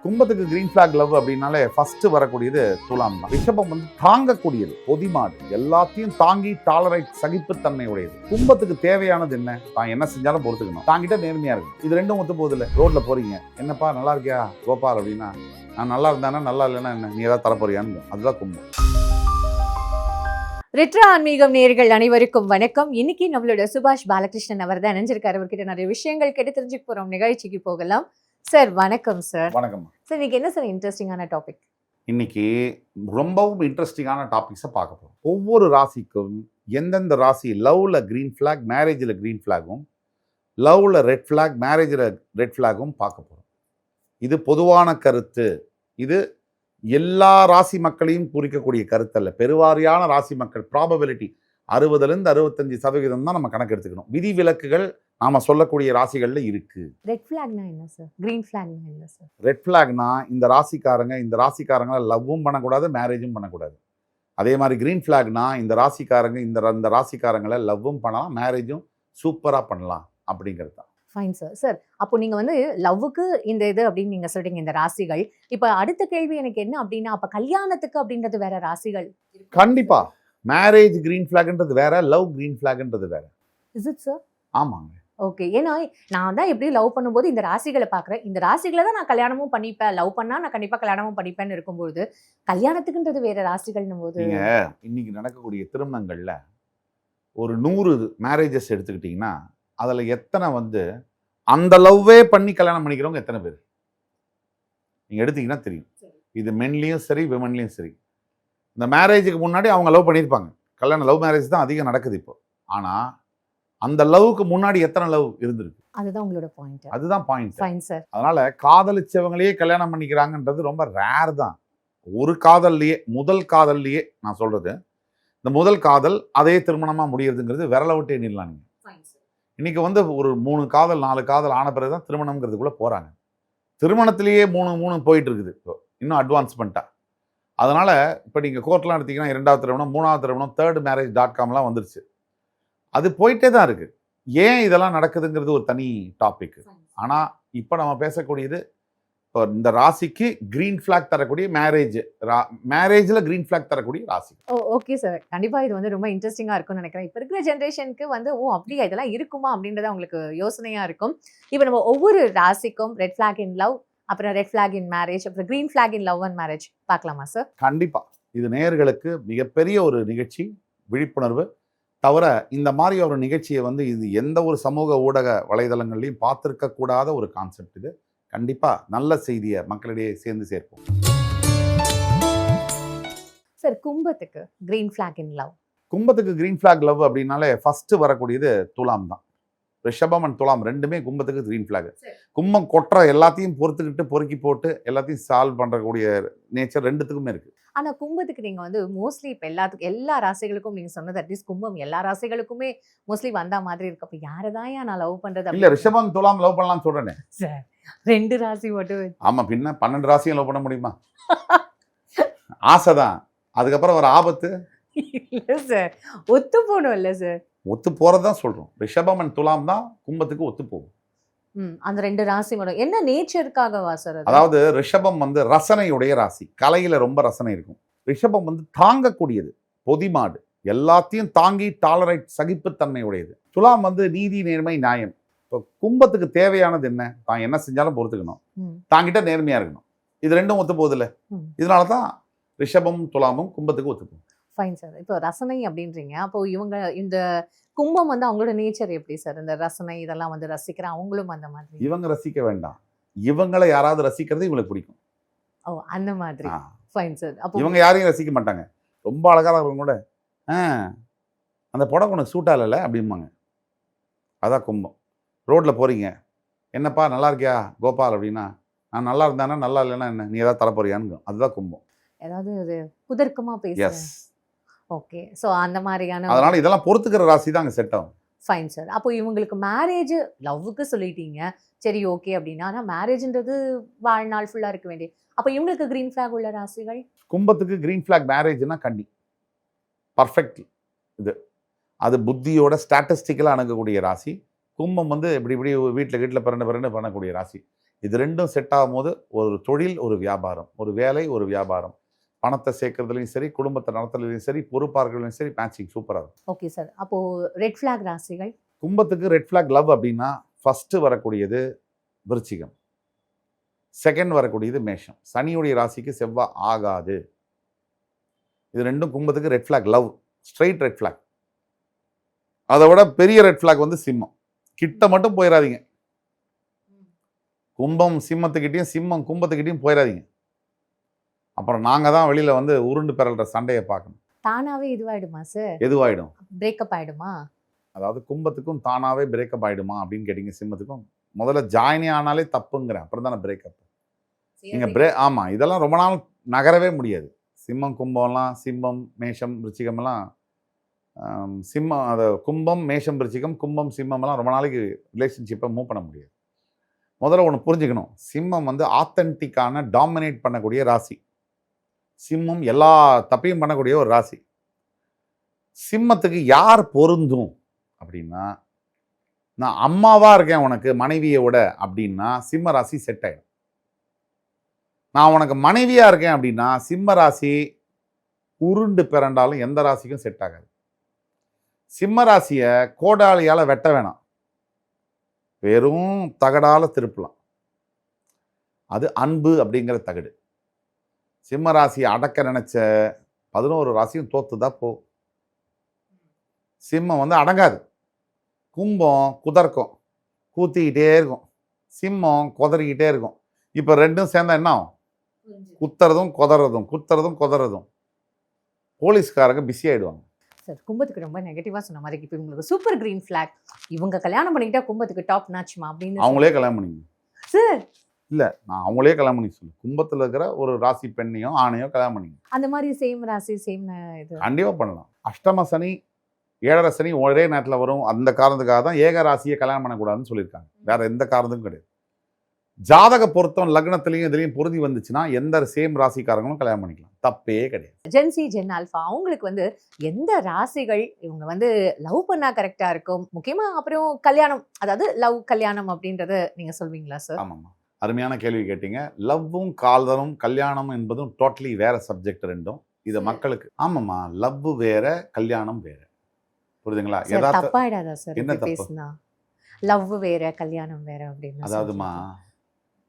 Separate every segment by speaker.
Speaker 1: கும்பத்துக்கு green flag love அப்படின்னாலே first வரக்கூடியது துலாம் தான். ரிஷபம் வந்து தாங்கக்கூடியது, பொதிமாடு, எல்லாத்தையும் தாங்கி டாலரேட் சகிப்புத்தன்மை உடையது. கும்பத்துக்கு தேவையானது என்ன? தான் என்ன செஞ்சாலும் பொறுத்துக்கணும், தாங்கிட்ட நேர்மையா இருக்கும். இது ரெண்டும் ஒத்து போகுது இல்லை. ரோட்ல போறீங்க, என்னப்பா நல்லா இருக்கியா கோபால் அப்படின்னா, நான் நல்லா இருந்தானா நல்லா இல்லைன்னா என்ன, நீ ஏதாவது தரப்போறியான்னு, அதுதான் கும்பம்.
Speaker 2: ரெட்ரோ ஆன்மீகம் நேயர்கள் அனைவருக்கும் வணக்கம். இன்னைக்கு நம்மளோட சுபாஷ் பாலகிருஷ்ணன் அவர் தான் இணைஞ்சிருக்காரு. அவர்கிட்ட நிறைய விஷயங்கள் கேட்டு தெரிஞ்சுக்க போறோம். நிகழ்ச்சிக்கு போகலாம். சார் வணக்கம். சார்
Speaker 1: வணக்கம்
Speaker 2: சார், இன்னைக்கு என்ன சார் இன்ட்ரெஸ்டிங்கான டாபிக்?
Speaker 1: இன்னைக்கு ரொம்பவும் இன்ட்ரெஸ்டிங்கான டாபிக்ஸை பார்க்க போறோம். ஒவ்வொரு ராசிக்கும் எந்தெந்த ராசி லவ்ல கிரீன் ஃபிளாக், மேரேஜில் கிரீன் ஃபிளாகும், லவ்ல ரெட் ஃபிளாக், மேரேஜில் ரெட் ஃபிளாகும் பார்க்க போறோம். இது பொதுவான கருத்து. இது எல்லா ராசி மக்களையும் குறிக்கக்கூடிய கருத்து அல்ல. பெருவாரியான ராசி மக்கள், ப்ராபபிலிட்டி 60-65% தான் நம்ம கணக்கு எடுத்துக்கணும். விதி விலக்குகள் நாம சொல்லக்கூடிய ராசிகள்ல இருக்கு.
Speaker 2: ரெட் ஃபிளாக்னா என்ன சார்? கிரீன் ஃபிளாக்னா என்ன சார்?
Speaker 1: ரெட் ஃபிளாக்னா இந்த ராசிக்காரங்களை லவ்வும் பண்ணக்கூடாது, மேரேஜும் பண்ணக்கூடாது. அதே மாதிரி கிரீன் ஃபிளாக்னா இந்த ராசிக்காரங்களை லவ்வும் பண்ணலாம், மேரேஜும் சூப்பரா பண்ணலாம் அப்படிங்கிறது தான்.
Speaker 2: Fine sir. சார், அப்போ நீங்க வந்து லவ்வுக்கு இந்த இது அப்படின்னு நீங்க சொல்றீங்க, இந்த ராசிகள். இப்ப அடுத்த கேள்வி எனக்கு என்ன அப்படின்னா, அப்ப கல்யாணத்துக்கு அப்படின்றது வேற ராசிகள்?
Speaker 1: கண்டிப்பா மேரேஜ் கிரீன் ஃபிளாக்ன்றது வேற, லவ் கிரீன் ஃபிளாக்ன்றது வேற.
Speaker 2: Is it sir?
Speaker 1: ஆமாங்க.
Speaker 2: ஓகே. ஏன்னா நான் தான் எப்படி லவ் பண்ணும்போது இந்த ராசிகளை பார்க்குறேன், இந்த ராசிகளை தான் நான் கல்யாணமும் பண்ணிப்பேன், லவ் பண்ணா நான் கண்டிப்பா கல்யாணமும் பண்ணிப்பேன்னு இருக்கும்போது, கல்யாணத்துக்குன்றது வேற ராசிகள்னும் போது,
Speaker 1: நீங்க இன்னைக்கு நடக்கக்கூடிய திருமணங்கள்ல ஒரு 100 மேரேஜஸ் எடுத்துக்கிட்டீங்கன்னா அதுல எத்தனை வந்து அந்த லவ்வே பண்ணி கல்யாணம் பண்ணிக்கிறவங்க எத்தனை பேர் நீங்க எடுத்தீங்கன்னா தெரியும். இது மென்லயும் சரி, விமன்லயும் சரி. இந்த மேரேஜுக்கு முன்னாடி அவங்க லவ் பண்ணியிருப்பாங்க. கல்யாணம் லவ் மேரேஜ் தான் அதிகம் நடக்குது இப்போ. ஆனா அந்த லவ்வுக்கு முன்னாடி எத்தனை லவ் இருந்திருக்கு?
Speaker 2: அதுதான் உங்களோட பாயிண்ட்.
Speaker 1: அதுதான் பாயிண்ட்.
Speaker 2: Fine sir.
Speaker 1: அதனால காதலிச்சவங்களையே கல்யாணம் பண்ணிக்கிறாங்கன்றது ரொம்ப ரேர் தான். ஒரு காதல்லையே, முதல் காதல்லையே நான் சொல்றது, இந்த முதல் காதல் அதே திருமணமா முடியறதுங்கிறது விரல விட்டு எண்ணிடலாம். நீங்க இன்னைக்கு வந்து ஒரு 3 காதல் 4 காதல் ஆன பிறகுதான் திருமணம்ங்கிறதுக்குள்ள போறாங்க. திருமணத்திலேயே 3 போயிட்டு இருக்குது இப்போ, இன்னும் அட்வான்ஸ்மெண்ட்டா. அதனால இப்போ நீங்க கோர்ட்லாம் எடுத்தீங்கன்னா 2வது திருமணம், 3வது திருமணம், தேர்ட் மேரேஜ்.comலாம் வந்துருச்சு. அது போயிட்டே தான் இருக்கு. ஏன் இதெல்லாம் நடக்குதுங்கிறது ஒரு தனி டாபிக். ஆனா இப்போ நம்ம பேசக்கூடியது இந்த ராசிக்கு கிரீன் ஃபிளாக் தரக்கூடிய மேரேஜ்ல கிரீன் ஃபிளாக் தரக்கூடிய ராசி.
Speaker 2: ஓகே சார், கண்டிப்பா இது வந்து ரொம்ப இன்ட்ரெஸ்டிங்கா இருக்கும்னு நினைக்கிறேன். இப்போ இருக்கிற ஜென்ரேஷனுக்கு வந்து அப்படியா இதெல்லாம் இருக்குமா அப்படின்றத உங்களுக்கு யோசனையா இருக்கும். இப்போ நம்ம ஒவ்வொரு ராசிக்கும் ரெட் ஃபிளாக் இன் லவ், அப்புறம் ரெட் ஃபிளாக் இன் மேரேஜ், அப்புறம் green flag in love and marriage பார்க்கலாமா சார்?
Speaker 1: கண்டிப்பா. இது நேயர்களுக்கு மிகப்பெரிய ஒரு நிகழ்ச்சி, விழிப்புணர்வு. தவிர இந்த மாதிரி ஒரு நிகழ்ச்சியை வந்து இது எந்த ஒரு சமூக ஊடக வலைதளங்கள்லையும் பார்த்துருக்க கூடாத ஒரு கான்செப்ட். இது கண்டிப்பா நல்ல செய்தியை மக்களிடையே சேர்ந்து சேர்ப்போம்.
Speaker 2: சார், கும்பத்துக்கு கிரீன் ஃபிளாக் இன் லவ்.
Speaker 1: கும்பத்துக்கு கிரீன் ஃபிளாக் லவ் அப்படின்னாலே ஃபர்ஸ்ட் வரக்கூடியது துலாம் தான். ரிஷபம் அண்ட் துலாம் ரெண்டுமே கும்பத்துக்கு கிரீன் ஃபிளாக். கும்பம் கொட்டுற எல்லாத்தையும் பொறுக்கி போட்டு எல்லாத்தையும் சால்வ் பண்றக்கூடிய நேச்சர் ரெண்டுத்துக்குமே இருக்கு.
Speaker 2: ஆனா கும்பத்துக்கு நீங்க வந்து மோஸ்ட்லி இப்ப எல்லா ராசிகளுக்கும் நீங்க சொன்னது அட்லீஸ்ட் கும்பம் எல்லா ராசிகளுக்குமே மோஸ்ட்லி வந்த மாதிரி இருக்கு. அப்ப யாரதான் நான் லவ் பண்றது?
Speaker 1: இல்ல, ரிஷபம் துலாம் லவ் பண்ணலாம்னு சொல்றேனே
Speaker 2: சார். 2 ராசி மட்டும்.
Speaker 1: ஆமா, பின்ன 12 ராசியும் லவ் பண்ண முடியுமா? ஆசைதான், அதுக்கப்புறம் ஒரு ஆபத்து
Speaker 2: இல்ல சார், ஒத்து போகணும் இல்ல சார்?
Speaker 1: ஒத்து போறதுதான் சொல்றோம். ரிஷபம் அண்ட் துலாம் தான் கும்பத்துக்கு ஒத்து போகும்.
Speaker 2: அந்த 2 ராசி மட்டும் என்ன நேச்சருக்காகவா சார்?
Speaker 1: அதாவது ரிஷபம் வந்து ரசனையுடைய ராசி, கலையில ரொம்ப ரசனை இருக்கும். ரிஷபம் வந்து தாங்கக்கூடியது, பொதிமாடு, எல்லாத்தையும் தாங்கி டாலரேட் சகிப்புத்தன்மை உடையது. துலாம் வந்து நீதி, நேர்மை, நியாயம். இப்போ கும்பத்துக்கு தேவையானது என்ன? தான் என்ன செஞ்சாலும் பொறுத்துக்கணும், தாங்கிட்ட நேர்மையா இருக்கணும். இது ரெண்டும் ஒத்து போகுது இல்ல. இதனாலதான் ரிஷபம் துலாமும் கும்பத்துக்கு ஒத்து போகும்.
Speaker 2: Fine sir. இப்போ ரசனை அப்படின்றீங்க, அப்போ இவங்க இந்த கும்பம் வந்து அவங்களோட நேச்சர் எப்படி சார்? இந்த ரசனை இதெல்லாம் வந்து ரசிக்கிற அவங்களும் அந்த மாதிரி?
Speaker 1: இவங்க ரசிக்க வேண்டாம், இவங்களை யாராவது ரசிக்கிறது இவங்களுக்கு பிடிக்கும்.
Speaker 2: ஓ, அந்த மாதிரி. Fine sir. அப்போ
Speaker 1: இவங்க யாரையும் ரசிக்க மாட்டாங்க. ரொம்ப அழகா இருக்கவங்க கூட அந்த புடவை உனக்கு சூட் ஆகல அப்படிம்பாங்க. அதான் கும்பம். ரோட்ல போறீங்க, என்னப்பா நல்லா இருக்கியா கோபால் அப்படின்னா, நான் நல்லா இருந்தானா நல்லா இல்லைன்னா என்ன, நீ ஏதாவது தரப்போறியான்னு. அதுதான் கும்பம்.
Speaker 2: ஏதாவது ஒரு குதர்க்கமா பேசுறேன். ஓகே. ஸோ அந்த மாதிரியான,
Speaker 1: அதனால இதெல்லாம் பொறுத்துக்கிற ராசி தான் அங்கே செட் ஆகும்.
Speaker 2: Fine sir. அப்போ இவங்களுக்கு மேரேஜ் லவ்வுக்கு சொல்லிட்டீங்க, சரி ஓகே அப்படின்னா, ஆனால் மேரேஜ்ன்றது வாழ்நாள் ஃபுல்லாக இருக்க வேண்டிய, அப்போ இவங்களுக்கு கிரீன் ஃபிளாக் உள்ள ராசிகள்?
Speaker 1: கும்பத்துக்கு கிரீன் ஃபிளாக் மேரேஜ்னா கண்ணி பர்ஃபெக்ட். இது அது புத்தியோட ஸ்டாட்டிஸ்டிக்கலாக அணுகக்கூடிய ராசி. கும்பம் வந்து இப்படி வீட்டில் பிறண்டு பண்ணக்கூடிய ராசி. இது ரெண்டும் செட் ஆகும்போது ஒரு தொழில் ஒரு வியாபாரம், ஒரு வேலை ஒரு வியாபாரம், பணத்தை சேர்க்கறதுலையும் சரி, குடும்பத்தை நடத்துறதுலையும் சரி, பொறுப்பார்களையும் சரி, மேட்சிங் சூப்பராக இருக்கும்.
Speaker 2: Okay sir. அப்போ ரெட் ஃபிளாக் ராசிகள்?
Speaker 1: கும்பத்துக்கு ரெட் ஃபிளாக் லவ் அப்படின்னா ஃபர்ஸ்ட் வரக்கூடியது விருச்சிகம், செகண்ட் வரக்கூடியது மேஷம். சனியுடைய ராசிக்கு செவ்வாய் ஆகாது. இது ரெண்டும் கும்பத்துக்கு red flag love, straight red flag. அதை விட பெரிய ரெட் ஃபிளாக் வந்து சிம்மம். கிட்ட மட்டும் போயிடாதீங்க. கும்பம் சிம்மத்துக்கிட்டையும் சிம்மம் கும்பத்துக்கிட்டையும் போயிடாதீங்க. அப்புறம் நாங்கள் தான் வெளியில் வந்து உருண்டு பெறல்ற சண்டையை பார்க்கணும்.
Speaker 2: தானாவே இதுவாயிடுமா சார்?
Speaker 1: எதுவாயிடும்?
Speaker 2: பிரேக்கப் ஆயிடுமா?
Speaker 1: அதாவது கும்பத்துக்கும் தானாவே பிரேக்கப் ஆயிடுமா அப்படின்னு கேட்டீங்க. சிம்மத்துக்கும் முதல்ல ஜாயினே ஆனாலே தப்புங்கிறேன். அப்புறம் தானே பிரேக்கப். நீங்கள் ஆமாம், இதெல்லாம் ரொம்ப நாள் நகரவே முடியாது. சிம்மம் கும்பம்லாம், சிம்மம் மேஷம் விருச்சிகம்லாம், சிம்மம் அதை கும்பம் மேஷம் விருச்சிகம், கும்பம் சிம்மம்லாம் ரொம்ப நாளைக்கு ரிலேஷன்ஷிப்பை மூவ் பண்ண முடியாது. முதல்ல ஒன்று புரிஞ்சுக்கணும், சிம்மம் வந்து ஆத்தென்டிக்கான டாமினேட் பண்ணக்கூடிய ராசி. சிம்மம் எல்லா தப்பையும் பண்ணக்கூடிய ஒரு ராசி. சிம்மத்துக்கு யார் பொருந்தும் அப்படின்னா, நான் அம்மாவா இருக்கேன் உனக்கு மனைவியை விட அப்படின்னா சிம்ம ராசி செட் ஆயிடும். நான் உனக்கு மனைவியா இருக்கேன் அப்படின்னா சிம்ம ராசி உருண்டு பிறண்டாலும் எந்த ராசிக்கும் செட் ஆகாது. சிம்ம ராசியை கோடாலியால வெட்ட வேணாம், வெறும் தகடால திருப்பலாம். அது அன்பு அப்படிங்கிற தகடு. சிம்ம ராசியை அடக்க நினைச்ச 11 ராசியும் தோத்துதான் போகும். சிம்மம் வந்து அடங்காது. கும்பம் குதர்க்கும், கூத்திக்கிட்டே இருக்கும். சிம்மம் குதறிக்கிட்டே இருக்கும். இப்போ ரெண்டும் சேர்ந்தா என்ன ஆகும்? குத்துறதும் குதறதும், குத்துறதும் குதறதும். போலீஸ்காரங்க பிஸி ஆயிடுவாங்க.
Speaker 2: சார், கும்பத்துக்கு ரொம்ப நெகட்டிவா சொன்ன மாதிரி இப்போ உங்களுக்கு சூப்பர் கிரீன் ஃபிளாக். இவங்க கல்யாணம் பண்ணிக்கிட்டா கும்பத்துக்கு டாப் நாச்சுமா அப்படின்னு
Speaker 1: அவங்களே கல்யாணம் பண்ணிங்க
Speaker 2: சார்.
Speaker 1: இல்லை, நான் அவங்களே கல்யாணம் பண்ணி சொல்லு. கும்பத்தில் இருக்கிற ஒரு ராசி பெண்ணையோ ஆணையோ கல்யாணம் பண்ணிங்க.
Speaker 2: அந்த மாதிரி சேம் ராசி சேம் இது
Speaker 1: கண்டிப்பாக பண்ணலாம். அஷ்டம சனி 7.5 சனி ஒரே நேரத்தில் வரும். அந்த காரணத்துக்காக தான் ஏக ராசியை கல்யாணம் பண்ணக்கூடாதுன்னு சொல்லியிருக்காங்க. வேற எந்த காரணத்துக்கும் கிடையாது. ஜாதக பொருத்தம் லக்னத்திலையும் இதுலையும் பொருந்தி வந்துச்சுன்னா எந்த சேம் ராசிக்காரங்களும் கல்யாணம் பண்ணிக்கலாம், தப்பே கிடையாது.
Speaker 2: ஜென்சி ஜென் ஆல்ஃபா அவங்களுக்கு வந்து எந்த ராசிகள் இவங்க வந்து லவ் பண்ணா கரெக்டா இருக்கும், முக்கியமா அப்புறம் கல்யாணம், அதாவது லவ் கல்யாணம் அப்படின்றத நீங்க சொல்வீங்களா சார்?
Speaker 1: ஆமாம்மா, அருமையான கேள்வி கேட்டீங்க. லவ்வும் காதலும் கல்யாணம் என்பதும் டோட்டலி வேற சப்ஜெக்ட் ரெண்டும். இதை மக்களுக்கு ஆமாம்மா, லவ் வேற கல்யாணம் வேற, புரியுதுங்களா?
Speaker 2: தப்பாயிடாதா சார்
Speaker 1: என்ன
Speaker 2: பேசுனா? லவ் வேற கல்யாணம் வேற அப்படின்னு.
Speaker 1: அதாவதுமா,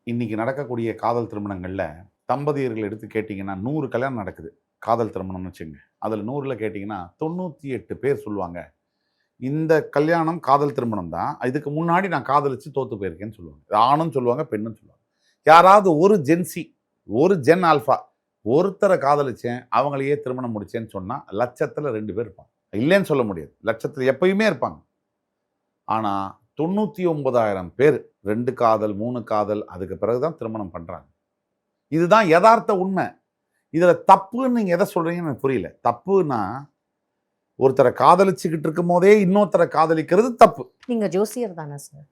Speaker 1: இன்னைக்கு நடக்கக்கூடிய காதல் திருமணங்கள்ல தம்பதியர்கள் எடுத்து கேட்டிங்கன்னா 100 கல்யாணம் நடக்குது காதல் திருமணம்னு வச்சுங்க. அதில் 100ல் கேட்டிங்கன்னா 98 பேர் சொல்லுவாங்க இந்த கல்யாணம் காதல் திருமணம் தான், இதுக்கு முன்னாடி நான் காதலிச்சு தோத்து போயிருக்கேன்னு சொல்லுவாங்க. ஆணும் சொல்லுவாங்க, பெண்ணும் சொல்லுவாங்க. யாராவது ஒரு ஜென்சி, ஒரு ஜென் ஆல்ஃபா ஒருத்தரை காதலிச்சேன் அவங்களையே திருமணம் முடிச்சேன்னு சொன்னால் லட்சத்தில் 2 பேர் இருப்பாங்க. இல்லைன்னு சொல்ல முடியாது, லட்சத்தில் எப்பயுமே இருப்பாங்க. ஆனால் 99,000 பேர் 2 காதல் 3 காதல் அதுக்கு பிறகுதான் திருமணம் பண்றாங்க. இதுதான் யதார்த்த உண்மை. இதுல தப்புன்னு நீங்க எதை சொல்றீங்கன்னு எனக்கு புரியல. தப்புன்னா ஒருத்தரை காதலிச்சுக்கிட்டு இருக்கும் போதே இன்னொருத்தரை காதலிக்கிறது தப்பு.
Speaker 2: நீங்க ஜோசியர் தானே சார்?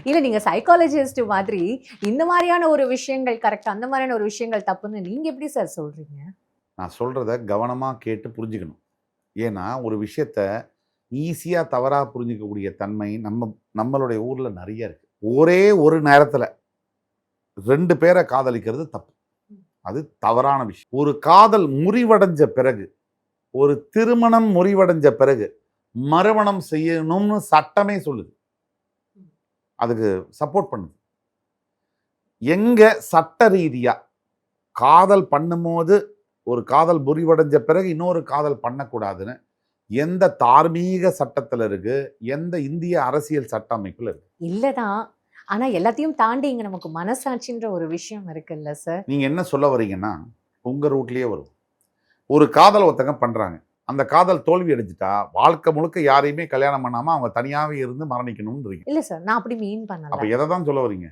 Speaker 2: இல்ல நீங்க சைக்காலஜிஸ்ட் மாதிரி இந்த மாதிரியான ஒரு விஷயங்கள் கரெக்ட், அந்த மாதிரியான ஒரு விஷயங்கள் தப்புன்னு நீங்க எப்படி சார் சொல்றீங்க?
Speaker 1: நான் சொல்றத கவனமா கேட்டு புரிஞ்சுக்கணும். ஏன்னா ஒரு விஷயத்த ஈஸியாக தவறாக புரிஞ்சிக்கக்கூடிய தன்மை நம்மளுடைய ஊரில் நிறைய இருக்கு. ஒரே ஒரு நேரத்தில் 2 பேரை காதலிக்கிறது தப்பு, அது தவறான விஷயம். ஒரு காதல் முறிவடைஞ்ச பிறகு, ஒரு திருமணம் முறிவடைஞ்ச பிறகு மறுமணம் செய்யணும்னு சட்டமே சொல்லுது, அதுக்கு சப்போர்ட் பண்ணுது. எங்க சட்ட ரீதியா காதல் பண்ணும்போது ஒரு காதல் முறிவடைஞ்ச பிறகு இன்னொரு காதல் பண்ணக்கூடாதுன்னு எந்த தார்மீக சட்டத்தில் இருக்கு, எந்த இந்திய அரசியல் சட்ட அமைப்பில் இருக்கு?
Speaker 2: இல்லதான், ஆனா எல்லாத்தையும் தாண்டி இங்க நமக்கு மனசாட்சின்ற ஒரு விஷயம் இருக்குல்ல சார்.
Speaker 1: நீங்க என்ன சொல்ல வரீங்கன்னா, உங்க ரூட்லயே வரும். ஒரு காதல் ஒருத்தங்க பண்றாங்க, அந்த காதல் தோல்வி அடைஞ்சிட்டா வாழ்க்கை முழுக்க யாரையுமே கல்யாணம் பண்ணாம அவங்க தனியாவே இருந்து மரணிக்கணும்னு.
Speaker 2: இல்ல சார், நான் அப்படி மீன் பண்ணல.
Speaker 1: அப்ப எதை தான் சொல்ல வரீங்க?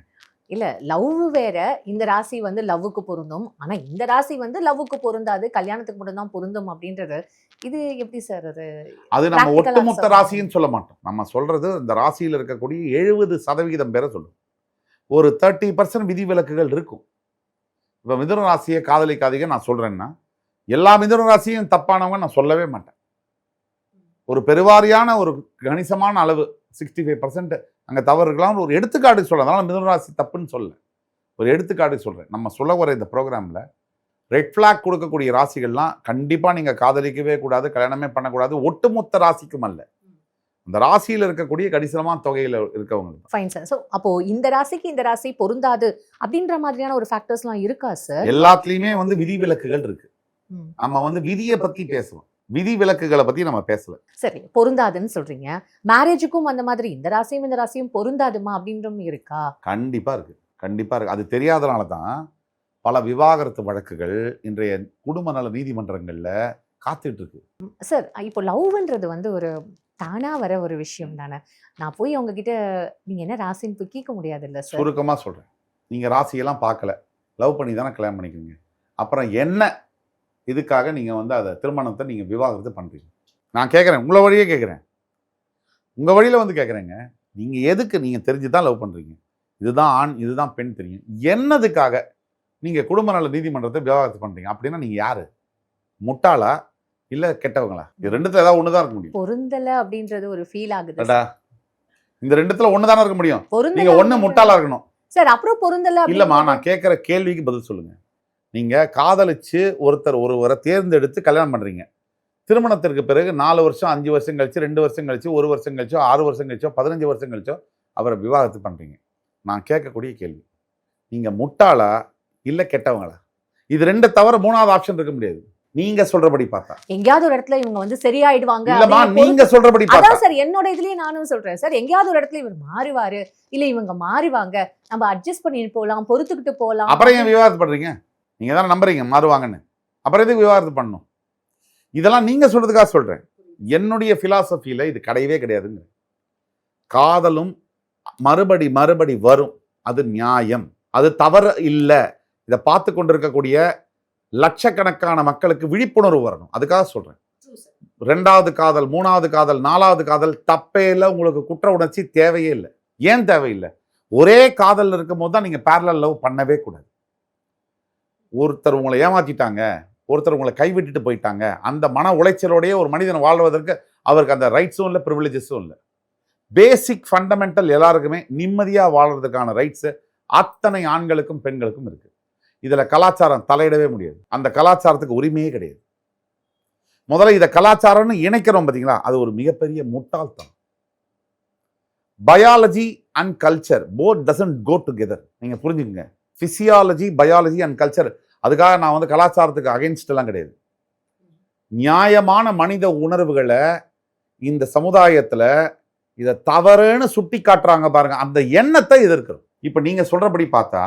Speaker 2: இல்ல, லவ் வேற. இந்த ராசி வந்து லவ்வுக்கு பொருந்தும், ஆனா இந்த ராசி வந்து லவ்வுக்கு பொருந்தாது, கல்யாணத்துக்கு மட்டும் தான் பொருந்தும் அப்படின்றது இது எப்படி சார்?
Speaker 1: அது நம்ம ஒட்டுமொத்த ராசின்னு சொல்ல மாட்டோம். நம்ம சொல்றது இந்த ராசியில் இருக்கக்கூடிய 70% பேரை சொல்லும். ஒரு 30% விதிவிலக்குகள் இருக்கும். இப்ப மிதுன ராசியை காதலிக்காதீங்க நான் சொல்றேன்னா, எல்லா மிதுன ராசியும் தப்பானவங்க நான் சொல்லவே மாட்டேன். ஒரு பெருவாரியான ஒரு கணிசமான அளவு 65% அங்கே தவறு இருக்கலாம். ஒரு எடுத்துக்காட்டு சொல்கிறேன், அதனால் மிதுன ராசி தப்புன்னு சொல்ல, ஒரு எடுத்துக்காட்டு சொல்கிறேன். நம்ம சொல்ல வர இந்த ப்ரோக்ராமில் ரெட் ஃப்ளாக் கொடுக்கக்கூடிய ராசிகள்லாம் கண்டிப்பாக நீங்கள் காதலிக்கவே கூடாது, கல்யாணமே பண்ணக்கூடாது. ஒட்டுமொத்த ராசிக்கும் அல்ல, அந்த ராசியில் இருக்கக்கூடிய கணிசமான தொகையில் இருக்கவங்க.
Speaker 2: Fine sir. ஸோ அப்போ இந்த ராசிக்கு இந்த ராசி பொருந்தாது அப்படின்ற மாதிரியான ஒரு ஃபேக்டர்ஸ்லாம் இருக்கா சார்?
Speaker 1: எல்லாத்துலேயுமே வந்து விதிவிலக்குகள் இருக்கு. நம்ம வந்து விதியை பற்றி பேசலாம், விதி விலக்குகளை பற்றி நம்ம பேசல.
Speaker 2: சரி, பொருந்தாதுன்னு சொல்றீங்க. மேரேஜுக்கும் அந்த மாதிரி இந்த ராசியும் பொருந்தாதுமா அப்படின்றும் இருக்கா?
Speaker 1: கண்டிப்பாக இருக்கு, கண்டிப்பாக இருக்கு. அது தெரியாதனால தான் பல விவாகரத்து வழக்குகள் இன்றைய குடும்ப நல நீதிமன்றங்களில் காத்துட்டு இருக்கு.
Speaker 2: சார், இப்போ லவ்ன்றது வந்து ஒரு தானா வர ஒரு விஷயம் தானே. நான் போய் அவங்க கிட்ட நீங்க என்ன ராசின்னு போய் கேட்க முடியாது இல்லை சார்.
Speaker 1: சுருக்கமாக சொல்கிறேன், நீங்கள் ராசியெல்லாம் பார்க்கல, லவ் பண்ணி தானே கல்யாணம் பண்ணிக்கிறீங்க. அப்புறம் என்ன இதுக்காக நீங்கள் வந்து அதை திருமணத்தை நீங்கள் விவாகரத்து பண்ணுறீங்க? நான் கேட்குறேன், உங்களை வழியே கேட்குறேன், உங்கள் வழியில் வந்து கேட்குறேங்க. நீங்கள் எதுக்கு நீங்கள் தெரிஞ்சு தான் லவ் பண்ணுறீங்க? இதுதான் ஆண், இதுதான் பெண் தெரியும், என்னதுக்காக நீங்கள் குடும்ப நல நீதிமன்றத்தை விவாகரத்து பண்ணுறீங்க? அப்படின்னா நீங்கள் யார்? முட்டாளா இல்லை கெட்டவங்களா? இது ரெண்டுத்துல ஏதாவது ஒன்று தான் இருக்க முடியும்.
Speaker 2: பொருந்தல அப்படின்றது ஒரு ஃபீல் ஆகுது.
Speaker 1: இந்த ரெண்டுத்துல ஒன்று தானே இருக்க முடியும். நீங்கள் ஒன்று முட்டாளா இருக்கணும்
Speaker 2: சார். அப்புறம் பொருந்தல
Speaker 1: இல்லைம்மா, நான் கேட்குற கேள்விக்கு பதில் சொல்லுங்கள். நீங்கள் காதலிச்சு ஒருவரை தேர்ந்தெடுத்து கல்யாணம் பண்ணுறீங்க. திருமணத்திற்கு பிறகு 4 வருஷம் 5 வருஷம் கழிச்சு 2 வருஷம் கழிச்சு 1 வருஷம் கழிச்சோ 6 வருஷம் கழிச்சோ 15 வருஷம் கழிச்சோ அவரை விவாகரத்து பண்ணுறீங்க. நான் கேட்கக்கூடிய கேள்வி, நீங்கள் முட்டாளா இல்லை கெட்டவங்களா? இது ரெண்டு தவிர 3வது ஆப்ஷன் இருக்க முடியாது. நீங்க சொல்றபடி பார்த்தா
Speaker 2: எங்கயாவது ஒரு இடத்துல இவங்க வந்து சரியாயிடுவாங்க.
Speaker 1: இல்லம்மா, நீங்க சொல்றபடி பார்த்தா
Speaker 2: அதான் சார் என்னோட இதுலயே நானும் சொல்றேன் சார். எங்கயாவது ஒரு இடத்துல இவர் மாறுவாரு, இல்ல இவங்க மாறுவாங்க, நம்ம அட்ஜஸ்ட் பண்ணிட்டு போலாம், பொறுத்துக்கிட்டு போலாம்.
Speaker 1: அப்புறம் ஏன் விவாதம் பண்றீங்க? நீங்க தானே நம்புறீங்க மாறுவாங்கன்னு, அப்புறம் எதுக்கு விவாதம் பண்ணணும்? இதெல்லாம் நீங்க சொல்றதுக்காக சொல்றேன். என்னுடைய பிலாசபியில இது கிடையவே கிடையாதுங்க. காதலும் மறுபடி வரும், அது நியாயம், அது தவறு இல்லை. இதை பார்த்து கொண்டிருக்கக்கூடிய லட்சக்கணக்கான மக்களுக்கு விழிப்புணர்வு வரணும், அதுக்காக சொல்றேன். 2வது காதல், 3வது காதல், 4வது காதல் தப்பே இல்லை. உங்களுக்கு குற்ற உணர்ச்சி தேவையே இல்லை. ஏன் தேவையில்லை? ஒரே காதல் இருக்கும் போது தான் நீங்க பேரலல் லவ் பண்ணவே கூடாது. ஒருத்தர் உங்களை ஏமாத்திட்டாங்க, ஒருத்தர் உங்களை கைவிட்டுட்டு போயிட்டாங்க, அந்த மன உளைச்சலோடையே ஒரு மனிதன் வாழ்வதற்கு அவருக்கு அந்த ரைட்ஸும் இல்லை, ப்ரிவிலேஜஸும் இல்லை. பேசிக் ஃபண்டமெண்டல் எல்லாருக்குமே நிம்மதியா வாழ்றதுக்கான ரைட்ஸ் அத்தனை ஆண்களுக்கும் பெண்களுக்கும் இருக்கு. இதுல கலாச்சாரம் தலையிடவே முடியாது. அந்த கலாச்சாரத்துக்கு உரிமையே கிடையாது. முதல்ல இதை கலாச்சாரம்னு இணைக்கிறோம் பார்த்தீங்களா, அது ஒரு மிகப்பெரிய முட்டாள்தனம். Biology and culture both doesn't go together. நீங்க புரிஞ்சுக்கங்க, பிசியாலஜி, பயாலஜி அண்ட் கல்ச்சர். அதுக்காக நான் வந்து கலாச்சாரத்துக்கு அகைன்ஸ்ட் எல்லாம் கிடையாது. நியாயமான மனித உணர்வுகளை இந்த சமுதாயத்துல இதை தவறுன்னு சுட்டி காட்டுறாங்க பாருங்க, அந்த எண்ணத்தை எதிர்க்கிறோம். இப்ப நீங்க சொல்றபடி பார்த்தா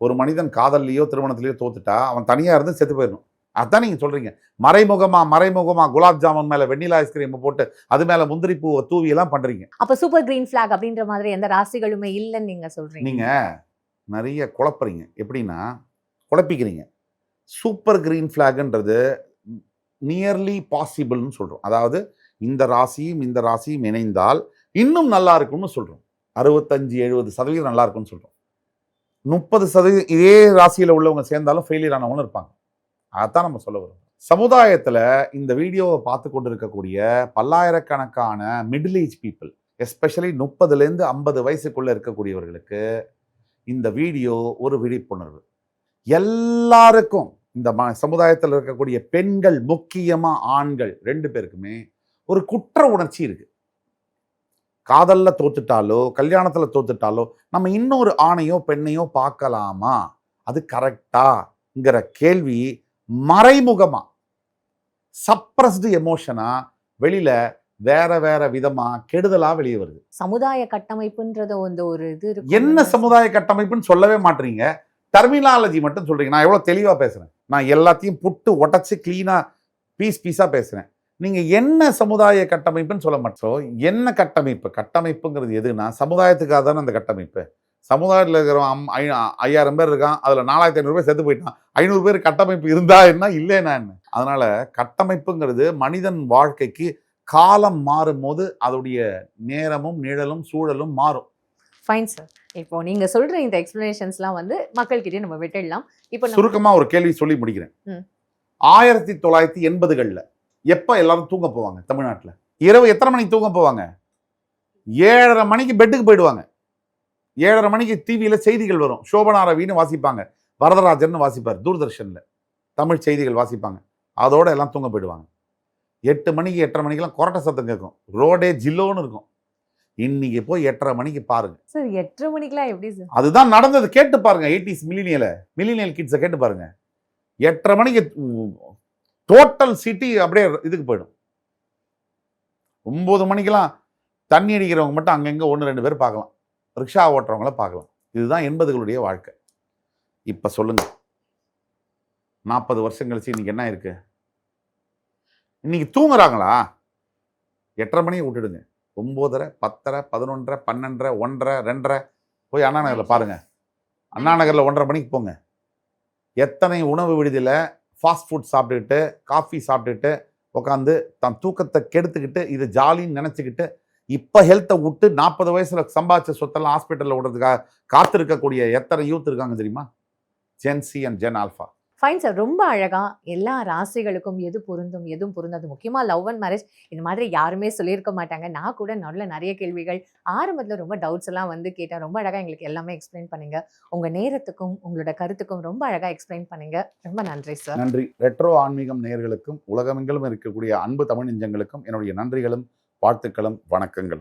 Speaker 1: ஒரு மனிதன் காதல்லையோ திருமணத்திலேயோ தோத்துட்டா அவன் தனியா இருந்து செத்து போயிடணும். அதான் நீங்க சொல்றீங்க. மறைமுகமா குலாப் ஜாமுன் மேல வெண்ணிலா ஐஸ்கிரீம் போட்டு அது மேல முந்திரி பூவை தூவி எல்லாம் பண்றீங்க.
Speaker 2: அப்ப சூப்பர் கிரீன் ஃபிளாக் அப்படின்ற மாதிரி எந்த ராசிகளுமே இல்லைன்னு நீங்க சொல்றீங்க.
Speaker 1: நீங்க நிறைய குழப்பறீங்க. எப்படின்னா குழப்பிக்கிறீங்க. சூப்பர் கிரீன் ஃபிளாக்ன்றது நியர்லி பாசிபிள்னு சொல்றோம். அதாவது இந்த ராசியும் இந்த ராசியும் இணைந்தால் இன்னும் நல்லா இருக்கும்னு சொல்றோம். 65-70% நல்லா இருக்கும்னு சொல்றோம். 30% இதே ராசியில் உள்ளவங்க சேர்ந்தாலும் ஃபெயிலியர் ஆனவங்களும் இருப்பாங்க. அதான் நம்ம சொல்ல வரோம். சமுதாயத்தில் இந்த வீடியோவை பார்த்து கொண்டு இருக்கக்கூடிய பல்லாயிரக்கணக்கான மிடில் ஏஜ் பீப்புள், எஸ்பெஷலி 30லேருந்து 50 வயசுக்குள்ள இருக்கக்கூடியவர்களுக்கு இந்த வீடியோ ஒரு விழிப்புணர்வு. எல்லாருக்கும் இந்த சமுதாயத்தில் இருக்கக்கூடிய பெண்கள், முக்கியமா ஆண்கள் 2 பேருக்குமே ஒரு குற்ற உணர்ச்சி இருக்கு. காதல்ல தோத்துட்டாலோ கல்யாணத்துல தோத்துட்டாலோ நம்ம இன்னொரு ஆணையோ பெண்ணையோ பார்க்கலாமா, அது கரெக்டாங்கிற கேள்வி மறைமுகமா சப்ரஸ்டு எமோஷனா வெளியில வேற விதமா கெடுதலா வெளியே வருது.
Speaker 2: சமுதாய கட்டமைப்புன்றது ஒரு இது இருக்கு.
Speaker 1: என்ன சமுதாய கட்டமைப்புன்னு சொல்லவே மாட்டீங்க, டெர்மினாலஜி மட்டும் சொல்றீங்க. நான் எவ்வளவு தெளிவா பேசுறேன், நான் எல்லாத்தையும் புட்டு உடச்சு கிளீனா பீஸா பேசுறேன். நீங்க என்ன சமுதாய கட்டமைப்புன்னு சொல்ல மாட்டோம். என்ன கட்டமைப்புங்கிறது எதுனா சமுதாயத்துக்காக தானே அந்த கட்டமைப்பு. சமுதாயத்தில் இருக்கிறவன் 5000 பேர் இருக்கான், அதுல 4500 பேர் செத்து போயிட்டான். 500 பேர் கட்டமைப்பு இருந்தா என்ன, இல்லைன்னா என்ன? அதனால கட்டமைப்புங்கிறது மனிதன் வாழ்க்கைக்கு காலம் மாறும் போது அதோடைய நேரமும் நிழலும் சூழலும் மாறும்.
Speaker 2: Fine sir. இப்போ நீங்க சொல்ற இந்த எக்ஸ்பிளனேஷன்ஸ்லாம் வந்து மக்கள்கிட்ட நம்ம விட்டுடலாம். இப்போ
Speaker 1: சுருக்கமா ஒரு கேள்வி சொல்லி முடிக்கிறேன். 1980களில் எப்ப எல்லாரும் தூங்க போவாங்க தமிழ்நாட்டில்? இரவு எத்தனை மணிக்கு தூங்க போவாங்க? 7:30 மணிக்கு பெட்டுக்கு போயிடுவாங்க. 7:30 மணிக்கு டிவியில் செய்திகள் வரும். சோபனா ரவின்னு வாசிப்பாங்க, வரதராஜன் வாசிப்பார் தூர்தர்ஷனில், தமிழ் செய்திகள் வாசிப்பாங்க. அதோட எல்லாம் தூங்க போயிடுவாங்க. 8 மணிக்கு 8:30 மணிக்கெல்லாம் கொரட்டை சத்தம் கேட்கும், ரோடே ஜில்லோன்னு இருக்கும். இன்னைக்கு போய் 8:30 மணிக்கு பாருங்க.
Speaker 2: சார் 8:30 மணிக்கெல்லாம் எப்படி சார்?
Speaker 1: அதுதான் நடந்தது. கேட்டு பாருங்க. 80s மில்லினியல் கிட்ஸை கேட்டு பாருங்க. 8:30 மணிக்கு டோட்டல் சிட்டி அப்படியே இதுக்கு போயிடும். 9 மணிக்கெல்லாம் தண்ணி அடிக்கிறவங்க மட்டும் அங்கங்க 1-2 பேர் பார்க்கலாம், ரிக்ஷா ஓட்டுறவங்கள பார்க்கலாம். இதுதான் 80களுடைய வாழ்க்கை. இப்ப சொல்லுங்க, 40 வருஷம் கழிச்சு இன்னைக்கு என்ன இருக்கு? இன்னைக்கு தூங்குறாங்களா? 8:30 மணியை விட்டுடுங்க. 9:30, 10:30, 11:30, 12:30, 1:30, 2:30 போய் அண்ணா நகரில் பாருங்க. அண்ணா நகரில் 1:30 மணிக்கு போங்க. எத்தனை உணவு விடுதியில் ஃபாஸ்ட் ஃபுட் சாப்பிட்டுக்கிட்டு, காஃபி சாப்பிட்டுட்டு உட்காந்து தன் தூக்கத்தை கெடுத்துக்கிட்டு இது ஜாலின்னு நினச்சிக்கிட்டு இப்போ ஹெல்த்தை விட்டு 40 வயசுல சம்பாதிச்ச சொத்தெல்லாம் ஹாஸ்பிட்டலில் விடுறதுக்காக காத்திருக்கக்கூடிய எத்தனை யூத் இருக்காங்க தெரியுமா? Gen Z and Gen Alpha.
Speaker 2: Fine sir. ரொம்ப அழகா எல்லா ராசிகளுக்கும் எது பொருந்தும் எதுவும் பொருந்தாது, முக்கியமாக லவ் அண்ட் மேரேஜ் இந்த மாதிரி யாருமே சொல்லியிருக்க மாட்டாங்க. நான் கூட நிறைய கேள்விகள் ஆரம்பத்தில் ரொம்ப டவுட்ஸ் எல்லாம் வந்து கேட்டேன். ரொம்ப அழகாக எங்களுக்கு எல்லாமே எக்ஸ்பிளைன் பண்ணுங்க. உங்கள் நேரத்துக்கும் உங்களோட கருத்துக்கும் ரொம்ப அழகாக எக்ஸ்பிளைன் பண்ணுங்க. ரொம்ப நன்றி சார்.
Speaker 1: நன்றி. ரெட்ரோ ஆன்மீகம் நேயர்களுக்கும் உலகமெங்கிலும் இருக்கக்கூடிய அன்பு தமிழ் நெஞ்சங்களுக்கும் என்னுடைய நன்றிகளும் வாழ்த்துக்களும் வணக்கங்களும்.